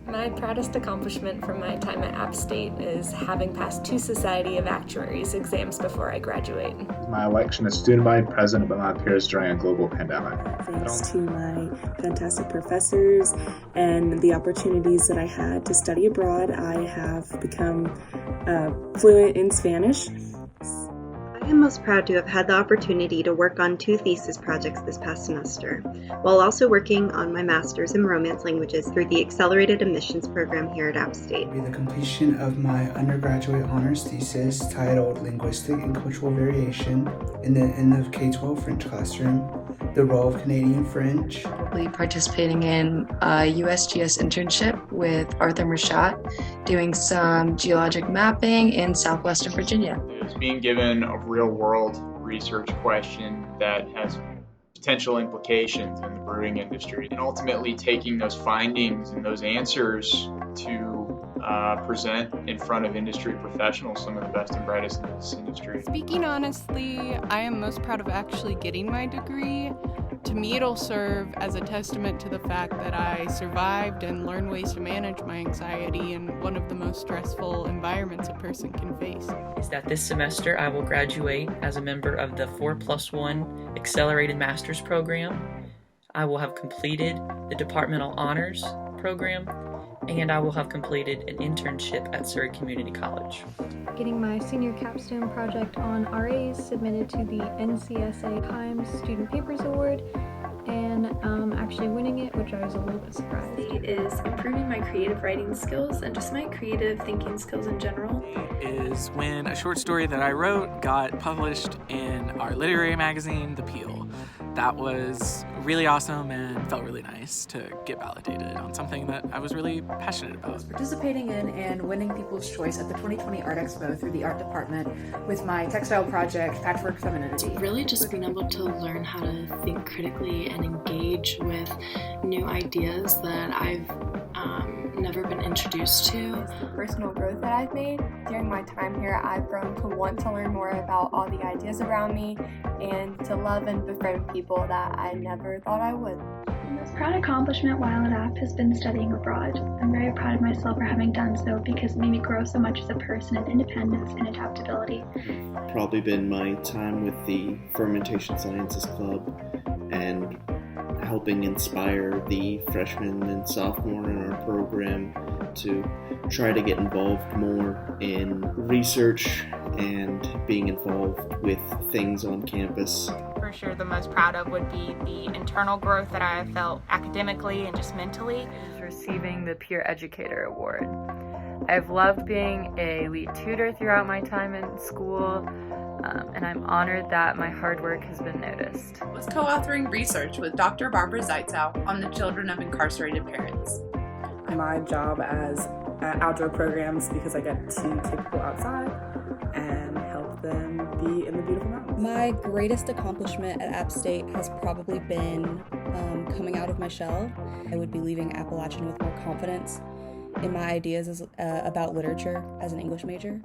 My proudest accomplishment from my time at App State is having passed 2 Society of Actuaries exams before I graduate. My election as student body president by my peers during a global pandemic. Thanks to my fantastic professors and the opportunities that I had to study abroad, I have become fluent in Spanish. I am most proud to have had the opportunity to work on 2 thesis projects this past semester, while also working on my master's in Romance languages through the Accelerated Admissions program here at App State. The completion of my undergraduate honors thesis titled Linguistic and Cultural Variation in the K-12 French classroom, the role of Canadian French. Participating in a USGS internship with Arthur Merchat, doing some geologic mapping in southwestern Virginia. It's being given a real-world research question that has potential implications in the brewing industry, and ultimately taking those findings and those answers to present in front of industry professionals, some of the best and brightest in this industry. Speaking honestly, I am most proud of actually getting my degree. To me, it'll serve as a testament to the fact that I survived and learned ways to manage my anxiety in one of the most stressful environments a person can face. Is that this semester I will graduate as a member of the 4+1 Accelerated Master's Program. I will have completed the Departmental Honors Program, and I will have completed an internship at Surrey Community College. Getting my senior capstone project on RAs submitted to the NCSA Times Student Papers Award, and actually winning it, which I was a little bit surprised. Is improving my creative writing skills and just my creative thinking skills in general. Is when a short story that I wrote got published in our literary magazine, The Peel. That was really awesome and felt really nice to get validated on something that I was really passionate about. Participating in and winning People's Choice at the 2020 Art Expo through the art department with my textile project, Patchwork Femininity. Really just being able to learn how to think critically and engage with new ideas that I've never been introduced to. The personal growth that I've made during my time here, I've grown to want to learn more about all the ideas around me and to love and befriend people that I never thought I would. My most proud accomplishment while at App has been studying abroad. I'm very proud of myself for having done so because it made me grow so much as a person in independence and adaptability. Probably been my time with the Fermentation Sciences Club and helping inspire the freshmen and sophomore in our program to try to get involved more in research and being involved with things on campus. For sure the most proud of would be the internal growth that I have felt academically and just mentally. Receiving the Peer Educator Award. I've loved being a lead tutor throughout my time in school, and I'm honored that my hard work has been noticed. I was co-authoring research with Dr. Barbara Zeitzow on the children of incarcerated parents. My job as outdoor programs because I get to take people outside and help them be in the beautiful mountains. My greatest accomplishment at App State has probably been coming out of my shell. I would be leaving Appalachian with more confidence in my ideas about literature as an English major.